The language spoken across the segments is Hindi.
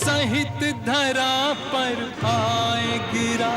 सहित धरा पर आए गिरा।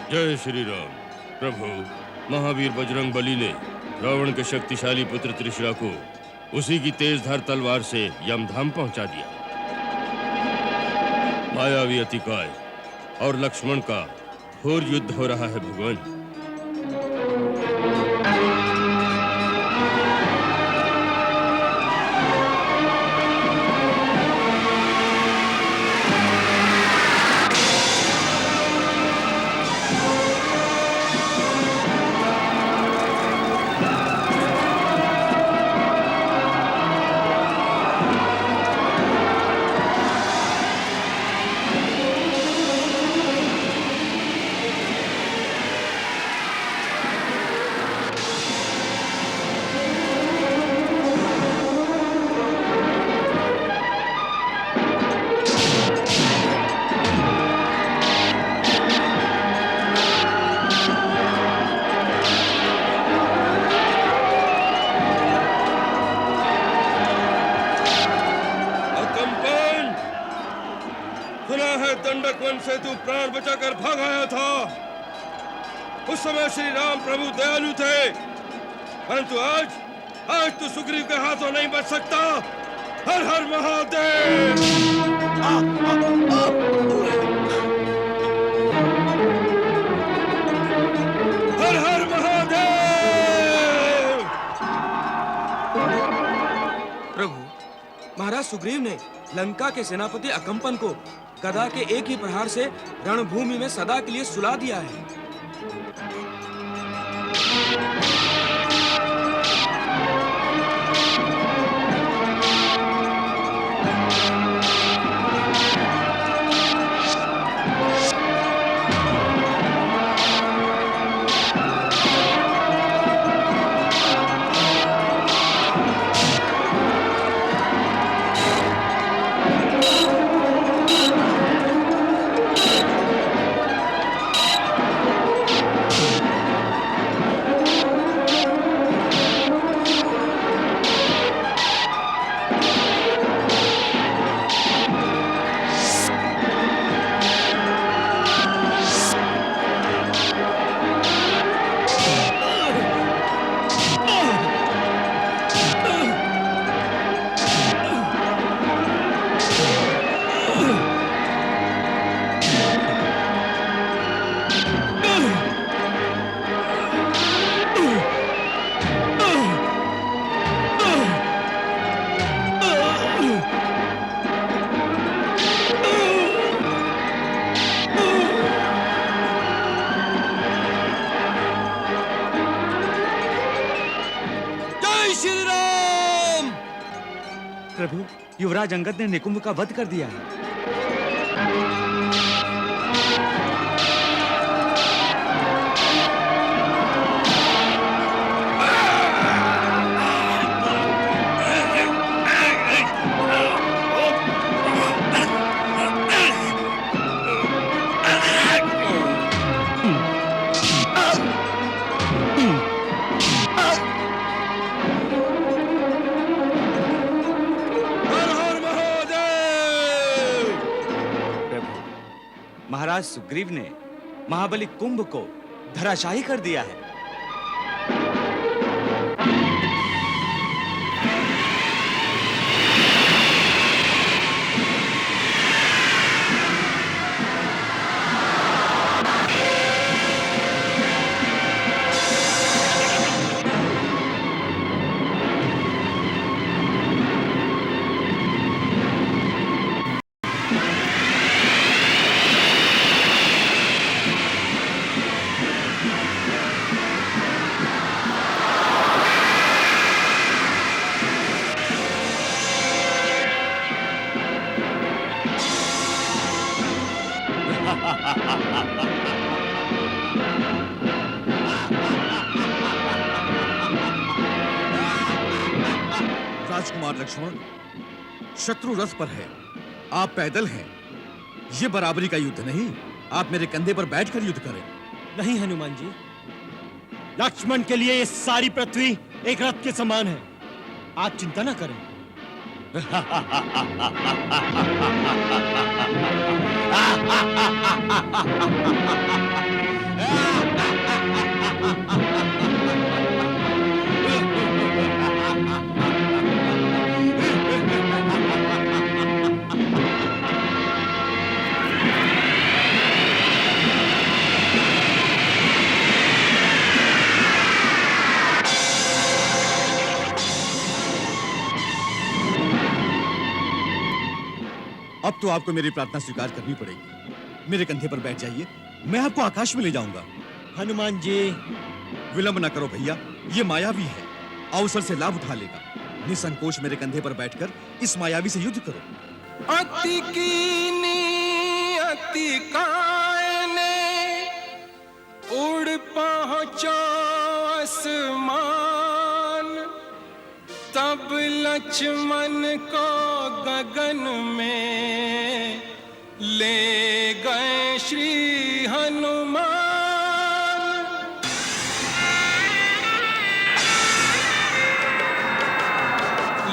जय श्री राम। प्रभु, महावीर बजरंग बली ने रावण के शक्तिशाली पुत्र त्रिशरा को उसी की तेजधार तलवार से यमधाम पहुंचा दिया। मायावी अतिकाय और लक्ष्मण का घोर युद्ध हो रहा है भगवान। दंडक वन से तू प्राण बचाकर भाग आया था। उस समय श्री राम प्रभु दयालु थे, परंतु आज तू सुग्रीव के हाथों नहीं बच सकता। हर हर महादेव। हर हर महादेव। प्रभु, महाराज सुग्रीव ने लंका के सेनापति अकंपन को गदा के एक ही प्रहार से रणभूमि में सदा के लिए सुला दिया है। प्रभु, युवराज अंगद ने निकुंभ का वध कर दिया है। महाराज सुग्रीव ने महाबली कुंभ को धराशायी कर दिया है। कुमार लक्ष्मण, शत्रु रथ पर है, आप पैदल हैं। ये बराबरी का युद्ध नहीं। आप मेरे कंधे पर बैठकर युद्ध करें। नहीं हनुमान जी, लक्ष्मण के लिए ये सारी पृथ्वी एक रथ के समान है। आप चिंता न करें। अब तो आपको मेरी प्रार्थना स्वीकार करनी पड़ेगी। मेरे कंधे पर बैठ जाइए, मैं आपको आकाश में ले जाऊंगा। हनुमान जी, विलंब न करो भैया, ये मायावी है, अवसर से लाभ उठा लेगा। निसंकोच मेरे कंधे पर बैठकर इस मायावी से युद्ध करो। अति कीनी अति कायने उड़ पहुंचो आसमान, तब लक्ष्मण को गगन में ले गए श्री हनुमान।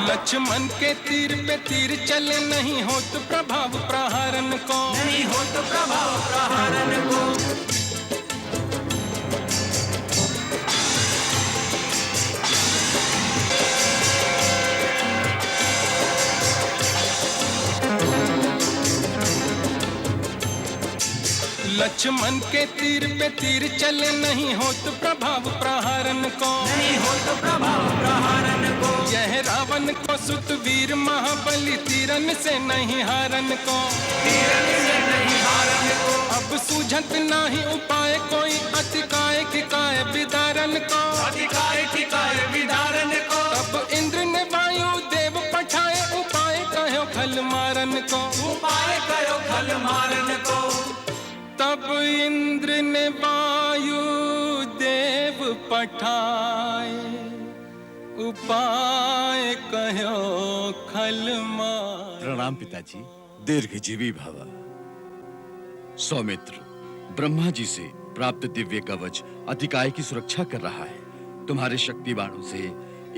लक्ष्मण के तीर पे तीर चले, नहीं हो तो प्रभाव प्रहारन को, नहीं हो तो प्रभाव प्रहारन को। लक्ष्मण के तीर पे तीर चले, नहीं हो तो प्रभाव प्रहारन को, नहीं हो तो प्रभाव प्रहारन को। यह रावण को सुत वीर महाबली, तीरन से नहीं हारन को, तीरन से नहीं हारन को। अब सूझत नहीं उपाय कोई, अतिकाय ठिकाय विदारन को, अतिकाय ठिकाय विदारन को। तब इंद्र ने वायु देव पठाए, उपाय कहो खल मारन को, उपाय कहो खल मारन को। तब इंद्र ने वायु देव पठाए, उपाय कहो खल मार। प्रणाम पिताजी, दीर्घजीवी भव। सौमित्र, ब्रह्मा जी से प्राप्त दिव्य कवच अतिकाय की सुरक्षा कर रहा है। तुम्हारे शक्ति बाणों से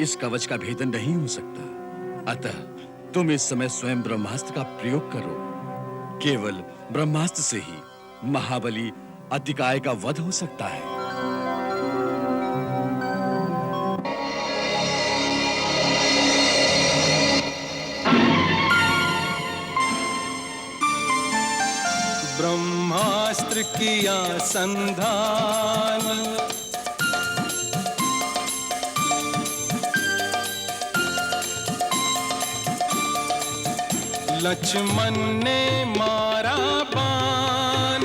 इस कवच का भेदन नहीं हो सकता। अतः तुम इस समय स्वयं ब्रह्मास्त्र का प्रयोग करो। केवल ब्रह्मास्त्र से ही महाबली अतिकाय का वध हो सकता है। ब्रह्मास्त्र किया संधान, लक्ष्मण ने मारा बाण।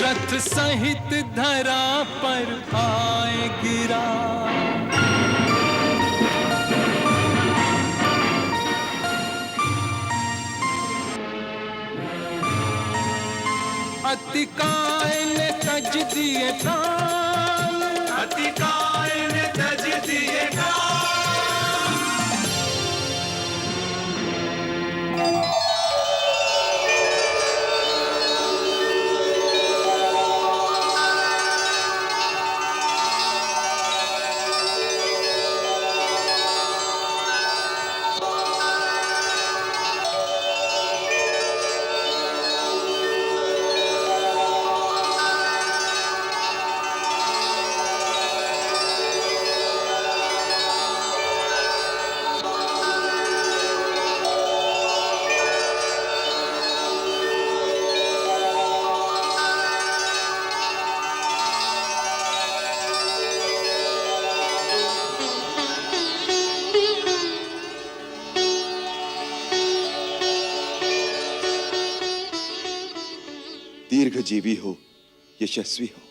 रथ सहित धरा पर आए गिरा, अतिकाय ने तज दिए प्राण, अतिकाय ने तज दिए प्राण। दीर्घजीवी हो, यशस्वी हो।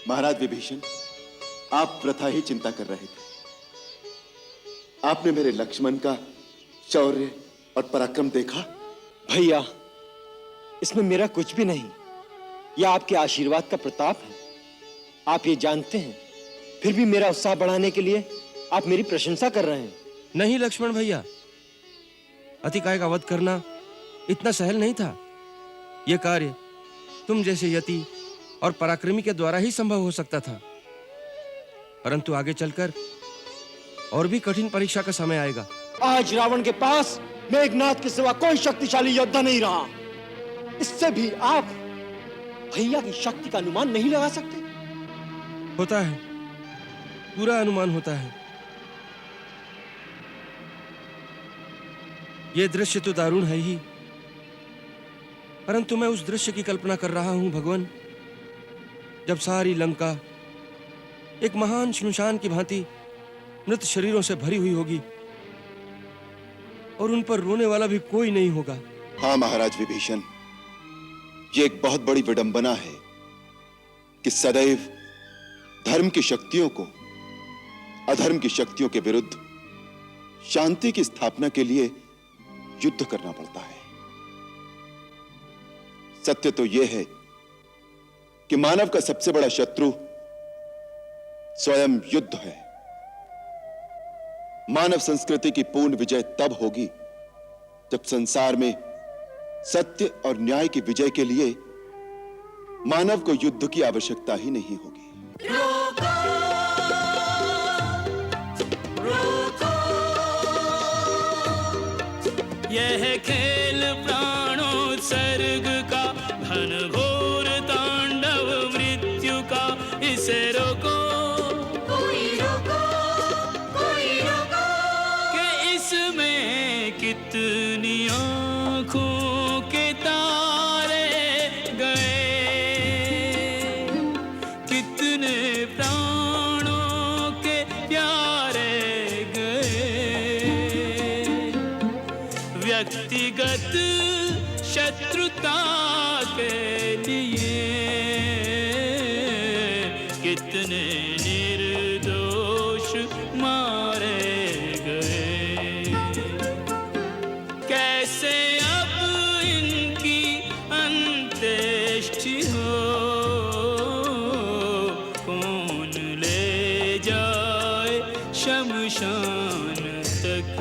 महाराज विभीषण, आप वृथा ही चिंता कर रहे थे। आपने मेरे लक्ष्मण का शौर्य और पराक्रम देखा? भैया, इसमें मेरा कुछ भी नहीं, यह आपके आशीर्वाद का प्रताप है। आप ये जानते हैं, फिर भी मेरा उत्साह बढ़ाने के लिए आप मेरी प्रशंसा कर रहे हैं। नहीं लक्ष्मण भैया, अतिकाय का वध करना इतना सहल नहीं था। यह कार्य तुम जैसे यति और पराक्रमी के द्वारा ही संभव हो सकता था, परंतु आगे चलकर और भी कठिन परीक्षा का समय आएगा। आज रावण के पास मेघनाथ के सिवा कोई शक्तिशाली योद्धा नहीं रहा। इससे भी आप भैया की शक्ति का अनुमान नहीं लगा सकते? होता है, पूरा अनुमान होता है। यह दृश्य तो दारुण है ही, परंतु मैं उस दृश्य की कल्पना कर रहा हूं भगवान, जब सारी लंका एक महान श्मशान की भांति मृत शरीरों से भरी हुई होगी और उन पर रोने वाला भी कोई नहीं होगा। हाँ महाराज विभीषण, ये एक बहुत बड़ी विडंबना है कि सदैव धर्म की शक्तियों को अधर्म की शक्तियों के विरुद्ध शांति की स्थापना के लिए युद्ध करना पड़ता है। सत्य तो यह है कि मानव का सबसे बड़ा शत्रु स्वयं युद्ध है। मानव संस्कृति की पूर्ण विजय तब होगी जब संसार में सत्य और न्याय की विजय के लिए मानव को युद्ध की आवश्यकता ही नहीं होगी। यह खेल प्राणोत्सर्ग का, घनघोर तांडव मृत्यु का, इसे रोको, कोई रोको, कोई रोको। कि इसमें कितनी आंखों के तारे गए, कितने प्राणों के प्यारे गए। व्यक्तिगत शत्रुता के लिए कितने निर्दोष मारे गए। कैसे अब इनकी अंत्येष्टि हो, कौन ले जाए शमशान तक।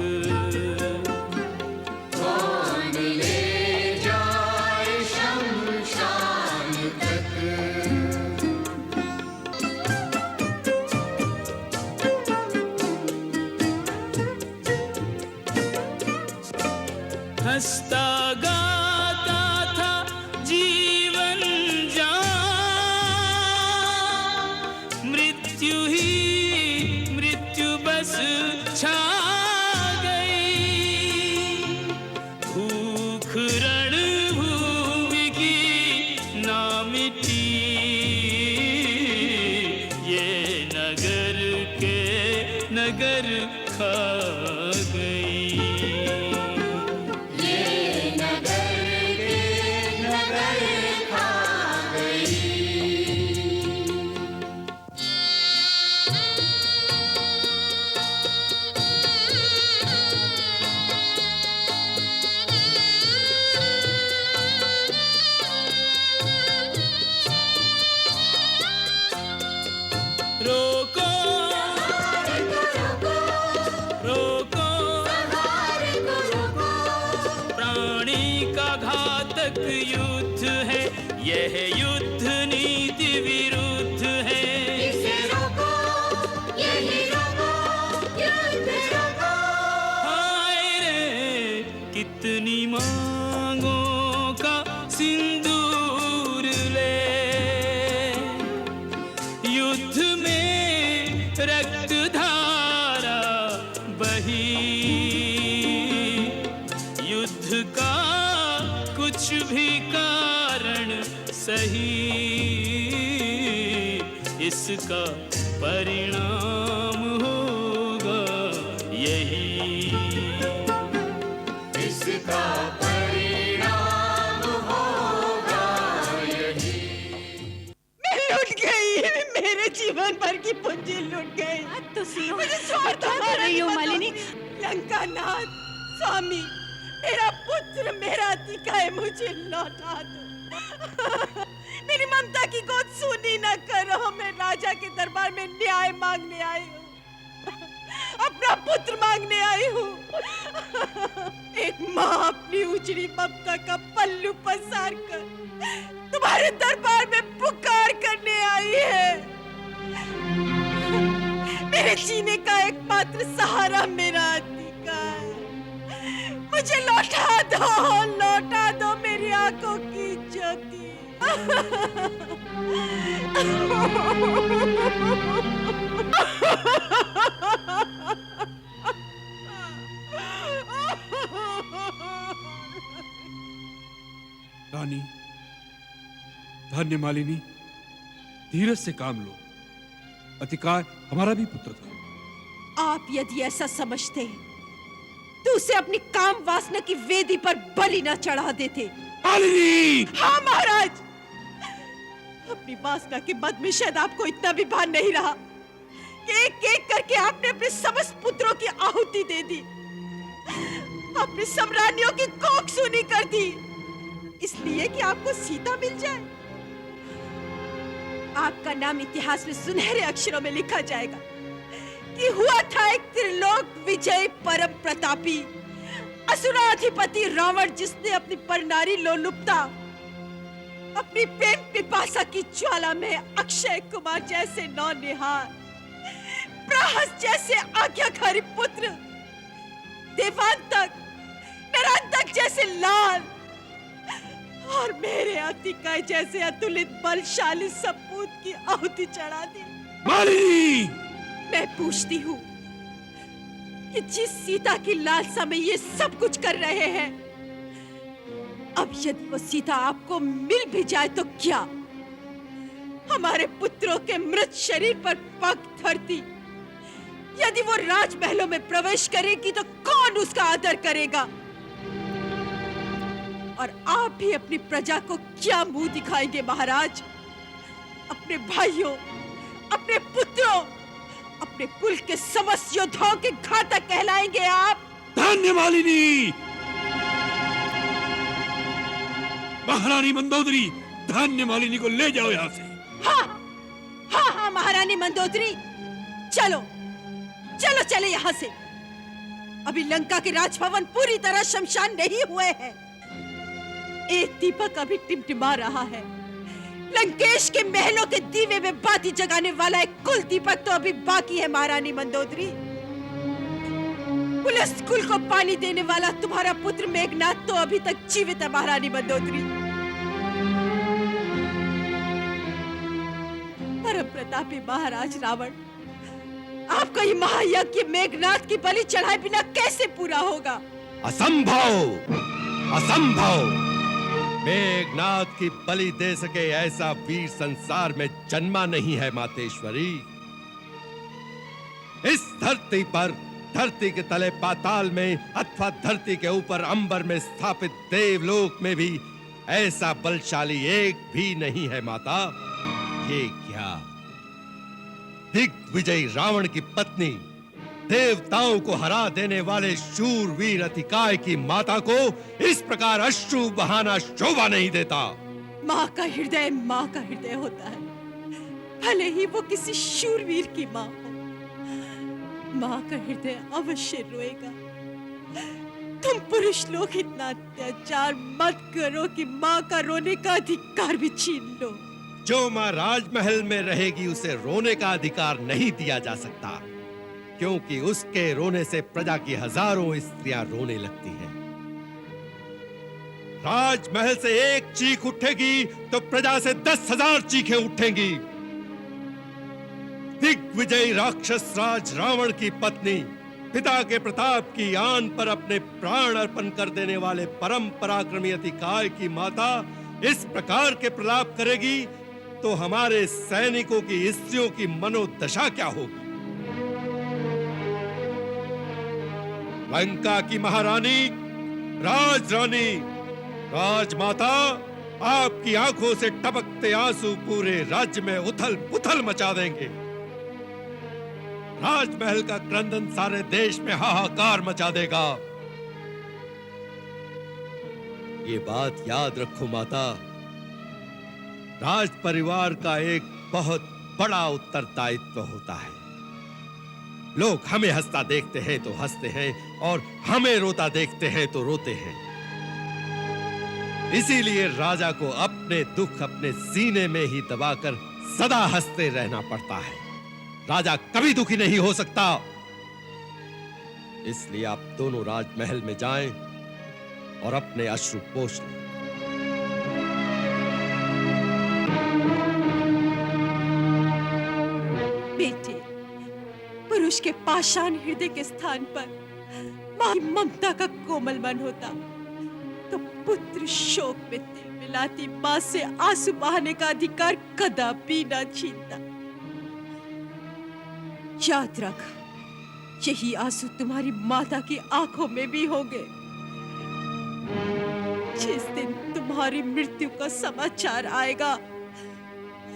हंसता गाता था जीवन जान, मृत्यु ही मृत्यु बस छा गई। भूख रणभूमि की ना मिटी, ये नगर के नगर खा गई। रोको, रोको, प्राणी का घातक युद्ध है, यह युद्ध नीति विरुद्ध है। इसे रोको, यही रोको, युद्ध रोको। हाय रे, कितनी मांगों का सिंदूर ले, युद्ध में रक्त धारा बही। युद्ध का कुछ भी कारण सही, इसका परिणाम होगा यही। इसका परिणाम होगा यही। मैं लुट गई, मेरे जीवन भर की पूंजी मैं क्या कर रही हूँ मालिनी? लंकानाथ स्वामी, मेरा पुत्र मेरा अतिका है, मुझे लौटा दो। मेरी ममता की गोद सूनी न करो। मैं राजा के दरबार में न्याय मांगने आई हूँ, अपना पुत्र मांगने आई हूँ। एक माँ अपनी उजड़ी ममता का पल्लू पसार कर तुम्हारे दरबार में पुकार करने आई है। मेरे जीने का एकमात्र सहारा मेरा अतिका है। मुझे लौटा दो मेरी आंखों की ज्योति। रानी, धन्य मालिनी, धीरज से काम लो। अतिकाय हमारा भी पुत्र था। आप यदि ऐसा समझते हैं तो उसे अपनी काम वासना की वेदी पर बलि न चढ़ा देते। मालिनी! हाँ महाराज, अपनी वासना के मद में शायद आपको इतना भी भान नहीं रहा कि एक एक करके आपने अपने समस्त पुत्रों की आहुति दे दी, अपनी सम्रानियों की कोख सूनी कर दी, इसलिए कि आपको सीता मिल जाए। आपका नाम इतिहास में सुनहरे अक्षरों में लिखा जाएगा कि हुआ था एक त्रिलोक विजय परम प्रतापी असुराधिपति रावण, जिसने अपनी परनारी लोलुपता, अपनी प्रेम पिपासा की ज्वाला में अक्षय कुमार जैसे नौनिहाल, प्रहस जैसे आज्ञाकारी पुत्र, देवांतक, नरांतक जैसे लाल और मेरे अतिकाय जैसे अतुलित बलशाली सपूत की आहुति चढ़ा दी। मालिनी! मैं पूछती हूँ कि जिस सीता की लालसा में ये सब कुछ कर रहे हैं, अब यदि वो सीता आपको मिल भी जाए तो क्या? हमारे पुत्रों के मृत शरीर पर पग धरती यदि वो राजमहलों में प्रवेश करेगी तो कौन उसका आदर करेगा? और आप भी अपनी प्रजा को क्या मुंह दिखाएंगे महाराज? अपने भाइयों, अपने पुत्रों, अपने कुल के समस्त योद्धाओं के घातक कहलाएंगे आप। धन्य मालिनी! महारानी मंदोदरी, धन्य मालिनी को ले जाओ यहाँ से। हाँ महारानी मंदोदरी, चलो चलो चले यहाँ से। अभी लंका के राजभवन पूरी तरह शमशान नहीं हुए हैं। एक दीपक अभी टिमटिमा रहा है। लंकेश के महलों के दीवे में बाती जगाने वाला एक कुल दीपक तो अभी बाकी है महारानी मंदोदरी। पुलस कुल को पानी देने वाला तुम्हारा पुत्र मेघनाथ तो अभी तक जीवित है महारानी मंदोदरी। परम प्रतापी महाराज रावण, आपका ये महायज्ञ मेघनाथ की बलि चढ़ाए बिना कैसे पूरा होगा? असंभव, असंभव। मेघनाथ की बलि दे सके ऐसा वीर संसार में जन्मा नहीं है मातेश्वरी। इस धरती पर, धरती के तले पाताल में अथवा धरती के ऊपर अंबर में स्थापित देवलोक में भी ऐसा बलशाली एक भी नहीं है माता। ये क्या, दिग्विजयी रावण की पत्नी, देवताओं को हरा देने वाले शूरवीर अतिकाय की माता को इस प्रकार अश्रु बहाना शोभा नहीं देता। माँ का हृदय माँ का हृदय होता है, भले ही वो किसी शूरवीर की माँ हो। माँ का हृदय अवश्य रोएगा। तुम पुरुष लोग इतना अत्याचार मत करो कि माँ का रोने का अधिकार भी छीन लो। जो माँ राजमहल में रहेगी उसे रोने का अधिकार नहीं दिया जा सकता, क्योंकि उसके रोने से प्रजा की हजारों स्त्रियां रोने लगती हैं। राजमहल से एक चीख उठेगी तो प्रजा से 10,000 चीखें उठेंगी। दिग्विजयी राक्षस राज रावण की पत्नी, पिता के प्रताप की आन पर अपने प्राण अर्पण कर देने वाले परम पराक्रमी अतिकाय की माता इस प्रकार के प्रलाप करेगी तो हमारे सैनिकों की स्त्रियों की मनोदशा क्या होगी? लंका की महारानी, राजरानी, राजमाता, आपकी आंखों से टपकते आंसू पूरे राज्य में उथल पुथल मचा देंगे। राजमहल का क्रंदन सारे देश में हाहाकार मचा देगा। ये बात याद रखो माता, राज परिवार का एक बहुत बड़ा उत्तरदायित्व होता है। लोग हमें हंसता देखते हैं तो हंसते हैं और हमें रोता देखते हैं तो रोते हैं। इसीलिए राजा को अपने दुख अपने सीने में ही दबाकर सदा हंसते रहना पड़ता है। राजा कभी दुखी नहीं हो सकता। इसलिए आप दोनों राजमहल में जाएं और अपने अश्रु पोंछ लें। बेटे, पुरुष के पाषाण हृदय के स्थान पर मां की ममता का कोमल मन होता तो पुत्र शोक में तिल मिलाती मां से आंसू बहाने का अधिकार कदापि न छीनता। याद रख, यही आंसू तुम्हारी माता की आंखों में भी होंगे। जिस दिन तुम्हारी मृत्यु का समाचार आएगा,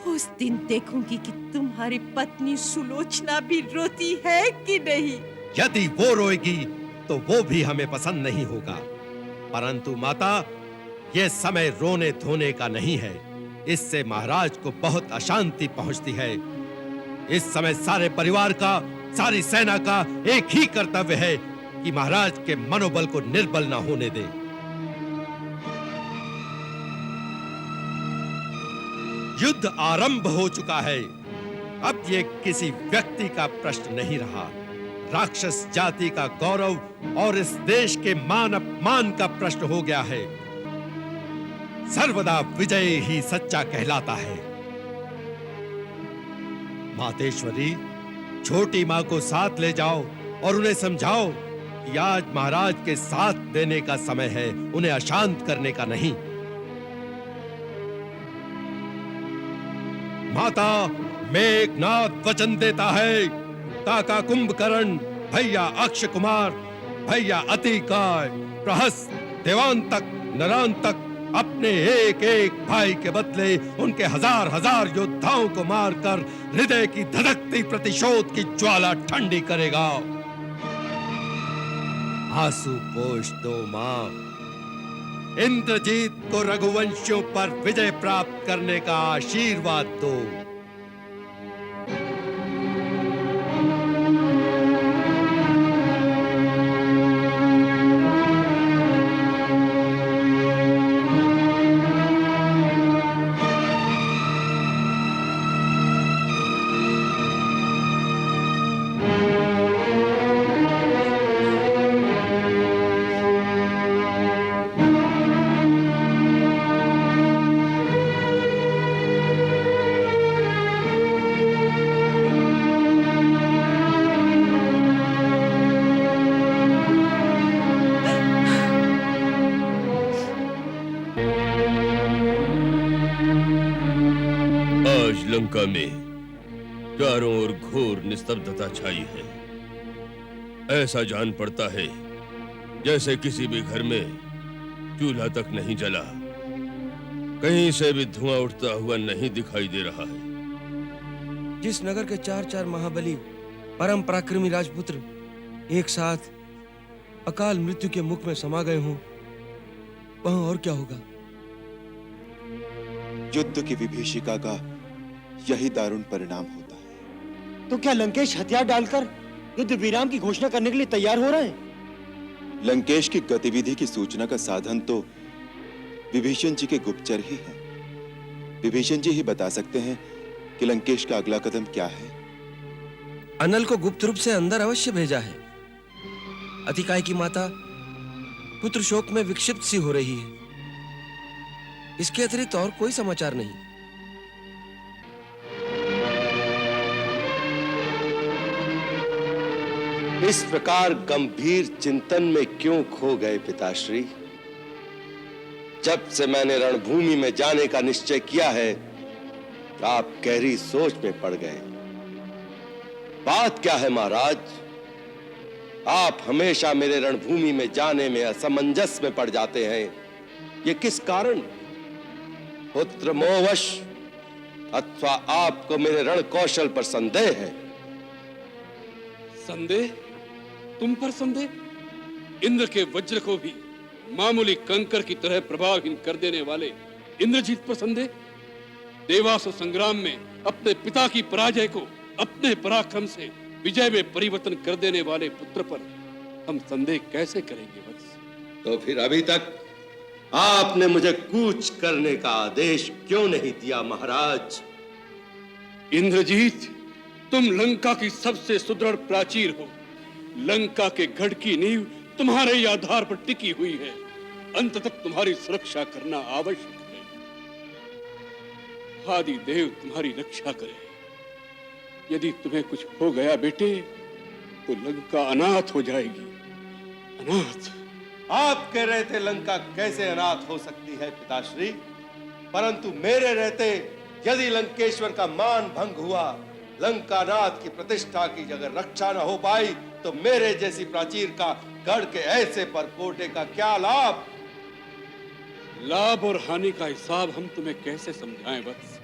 उस दिन देखूंगी कि तुम्हारी पत्नी सुलोचना भी रोती है कि नहीं। यदि वो रोएगी तो वो भी हमें पसंद नहीं होगा। परंतु माता, ये समय रोने धोने का नहीं है। इससे महाराज को बहुत अशांति पहुंचती है। इस समय सारे परिवार का, सारी सेना का एक ही कर्तव्य है कि महाराज के मनोबल को निर्बल न होने दे। युद्ध आरंभ हो चुका है। अब ये किसी व्यक्ति का प्रश्न नहीं रहा। राक्षस जाति का गौरव और इस देश के मान अपमान का प्रश्न हो गया है। सर्वदा विजय ही सच्चा कहलाता है। मातेश्वरी, छोटी मां को साथ ले जाओ और उन्हें समझाओ कि आज महाराज के साथ देने का समय है, उन्हें अशांत करने का नहीं। माता, मेघनाद वचन देता है, काका कुंभकर्ण, भैया अक्ष कुमार, भैया अतिकाय, प्रहस्त, देवांतक, नरांतक अपने एक एक भाई के बदले उनके हजार हजार योद्धाओं को मारकर हृदय की धधकती प्रतिशोध की ज्वाला ठंडी करेगा। आंसू पोंछ दो मां। इंद्रजीत को रघुवंशियों पर विजय प्राप्त करने का आशीर्वाद दो। लंका में चारों ओर घोर निस्तब्धता छाई है। ऐसा जान पड़ता है जैसे किसी भी घर में चूल्हा तक नहीं जला, कहीं से भी धुआं उठता हुआ नहीं दिखाई दे रहा है। जिस नगर के 4-4 महाबली परम पराक्रमी राजपुत्र एक साथ अकाल मृत्यु के मुख में समा गए हों, वहां और क्या होगा? युद्ध की विभीषिका का यही दारुण परिणाम होता है। तो क्या लंकेश हथियार डालकर युद्ध विराम की घोषणा करने के लिए तैयार हो रहे हैं? लंकेश की गतिविधि की सूचना का साधन तो विभीषण जी के गुप्तचर ही हैं। विभीषण जी ही बता सकते हैं कि लंकेश का अगला कदम क्या है। अनल को गुप्त रूप से अंदर अवश्य भेजा है। अतिकाय की माता पुत्र शोक में विक्षिप्त सी हो रही है। इसके अतिरिक्त और कोई समाचार नहीं। इस प्रकार गंभीर चिंतन में क्यों खो गए पिताश्री? जब से मैंने रणभूमि में जाने का निश्चय किया है, आप गहरी सोच में पड़ गए। बात क्या है महाराज? आप हमेशा मेरे रणभूमि में जाने में असमंजस में पड़ जाते हैं। ये किस कारण? पुत्र मोहवश अथवा आपको मेरे रण कौशल पर संदेह है? संदेह? तुम पर संदेह? इंद्र के वज्र को भी मामूली कंकर की तरह प्रभावहीन कर देने वाले इंद्रजीत पर संदेह? देवासुर संग्राम में अपने पिता की पराजय को अपने पराक्रम से विजय में परिवर्तन कर देने वाले पुत्र पर हम संदेह कैसे करेंगे वत्स? तो फिर अभी तक आपने मुझे कूच करने का आदेश क्यों नहीं दिया महाराज? इंद्रजीत, तुम लंका की सबसे सुदृढ़ प्राचीर हो। लंका के गढ़ की नींव तुम्हारे ही आधार पर टिकी हुई है। अंत तक तुम्हारी सुरक्षा करना आवश्यक है। आदि देव तुम्हारी रक्षा करे। यदि तुम्हें कुछ हो गया बेटे, तो लंका अनाथ हो जाएगी। अनाथ। आप कह रहे थे लंका कैसे अनाथ हो सकती है पिताश्री, परंतु मेरे रहते यदि लंकेश्वर का मान भंग हुआ, लंकानाथ की प्रतिष्ठा की अगर रक्षा न हो पाई, तो मेरे जैसी प्राचीर का गढ़ के ऐसे परपोटे का क्या लाभ? लाभ और हानि का हिसाब हम तुम्हें कैसे समझाएं वत्स?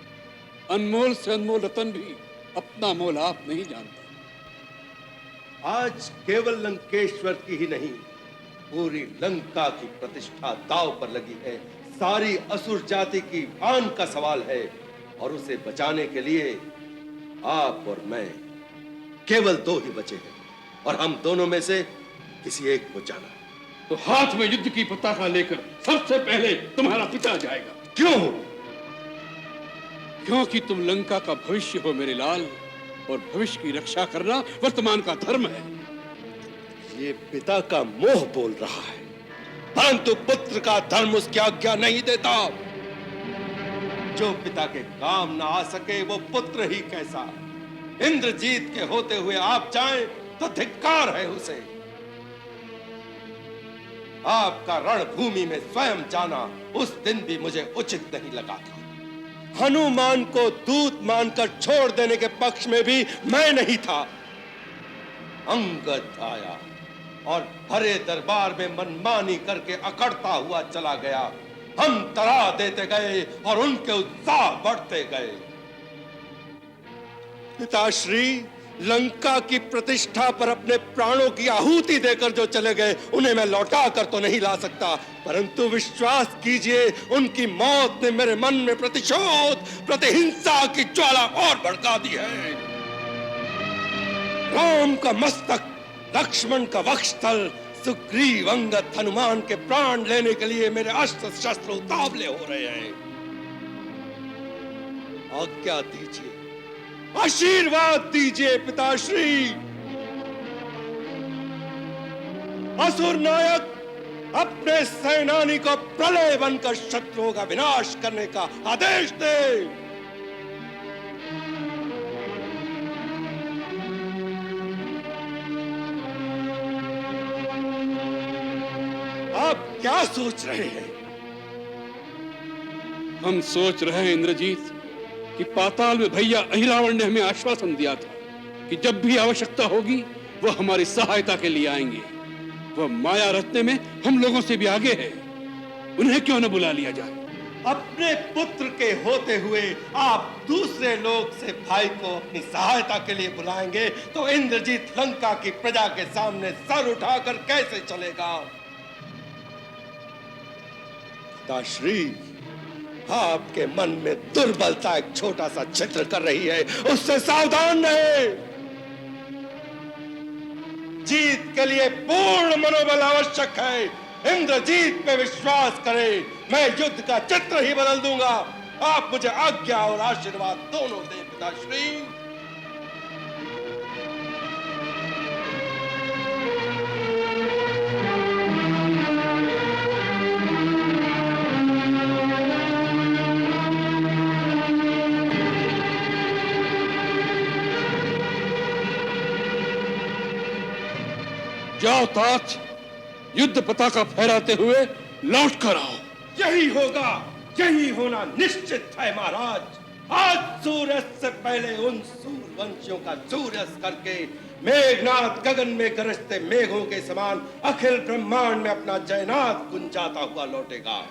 अनमोल से अनमोल रतन भी अपना मोल आप नहीं जानते। आज केवल लंकेश्वर की ही नहीं, पूरी लंका की प्रतिष्ठा दांव पर लगी है। सारी असुर जाति की आन का सवाल है, और उसे बचाने के लिए आप और मैं केवल दो ही बचे हैं, और हम दोनों में से किसी एक को जाना। तो हाथ में युद्ध की पताका लेकर सबसे पहले तुम्हारा पिता जाएगा। क्यों? क्योंकि तुम लंका का भविष्य हो मेरे लाल, और भविष्य की रक्षा करना वर्तमान का धर्म है। ये पिता का मोह बोल रहा है, परंतु पुत्र का धर्म उसकी आज्ञा नहीं देता। जो पिता के काम ना आ सके वो पुत्र ही कैसा। इंद्रजीत के होते हुए आप जाएं तो धिक्कार है उसे। आपका रणभूमि में स्वयं जाना उस दिन भी मुझे उचित नहीं लगा था। हनुमान को दूत मानकर छोड़ देने के पक्ष में भी मैं नहीं था। अंगद आया और भरे दरबार में मनमानी करके अकड़ता हुआ चला गया। हम तरा देते गए और उनके उत्साह बढ़ते गए। पिताश्री, लंका की प्रतिष्ठा पर अपने प्राणों की आहुति देकर जो चले गए, उन्हें मैं लौटा कर तो नहीं ला सकता, परंतु विश्वास कीजिए उनकी मौत ने मेरे मन में प्रतिशोध, प्रतिहिंसा की ज्वाला और भड़का दी है। राम का मस्तक, लक्ष्मण का वक्षस्थल, सुग्रीव, अंगद, हनुमान के प्राण लेने के लिए मेरे अस्त्र शस्त्र उतावले हो रहे हैं। आज्ञा दीजिए, आशीर्वाद दीजिए पिताश्री। असुर नायक अपने सेनानी को प्रलय बनकर शत्रुओं का विनाश करने का आदेश दे। आप क्या सोच रहे हैं? हम सोच रहे हैं इंद्रजीत कि पाताल में भैया अहिरावण ने हमें आश्वासन दिया था कि जब भी आवश्यकता होगी वो हमारी सहायता के लिए आएंगे। वह माया रचने में हम लोगों से भी आगे है। उन्हें क्यों न बुला लिया जाए? अपने पुत्र के होते हुए आप दूसरे लोग से भाई को अपनी सहायता के लिए बुलाएंगे तो इंद्रजीत लंका की प्रजा के सामने सर उठाकर कैसे चलेगा? पिताश्री, आपके मन में दुर्बलता एक छोटा सा छिद्र कर रही है, उससे सावधान रहे। जीत के लिए पूर्ण मनोबल आवश्यक है। इंद्रजीत पे विश्वास करें, मैं युद्ध का चित्र ही बदल दूंगा। आप मुझे आज्ञा और आशीर्वाद दोनों दें पिताश्री। जाओ तात, युद्ध पताका फहराते हुए लौट कर आओ। यही होगा, यही होना निश्चित है महाराज। आज सूर्यास्त से पहले उन सूर्यवंशियों का सूर्यास्त करके मेघनाथ गगन में गरजते मेघों के समान अखिल ब्रह्मांड में अपना जयनाद गुंजाता हुआ लौटेगा।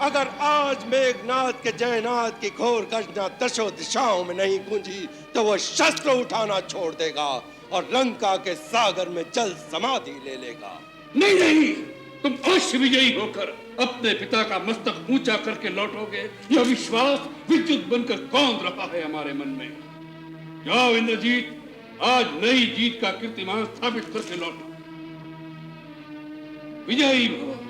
अगर आज मेघनाथ के जयनाद की घोर गर्जना दशों दिशाओं में नहीं गूंजी तो वह शस्त्र उठाना छोड़ देगा। और लंका के सागर में जल समाधि ले लेगा। नहीं नहीं, तुम अवश्य विजयी होकर अपने पिता का मस्तक ऊंचा करके लौटोगे। यह विश्वास विद्युत बनकर कौंध रहा है हमारे मन में। जाओ इंद्रजीत, आज नई जीत का कीर्तिमान स्थापित करके लौटो। विजयी भव।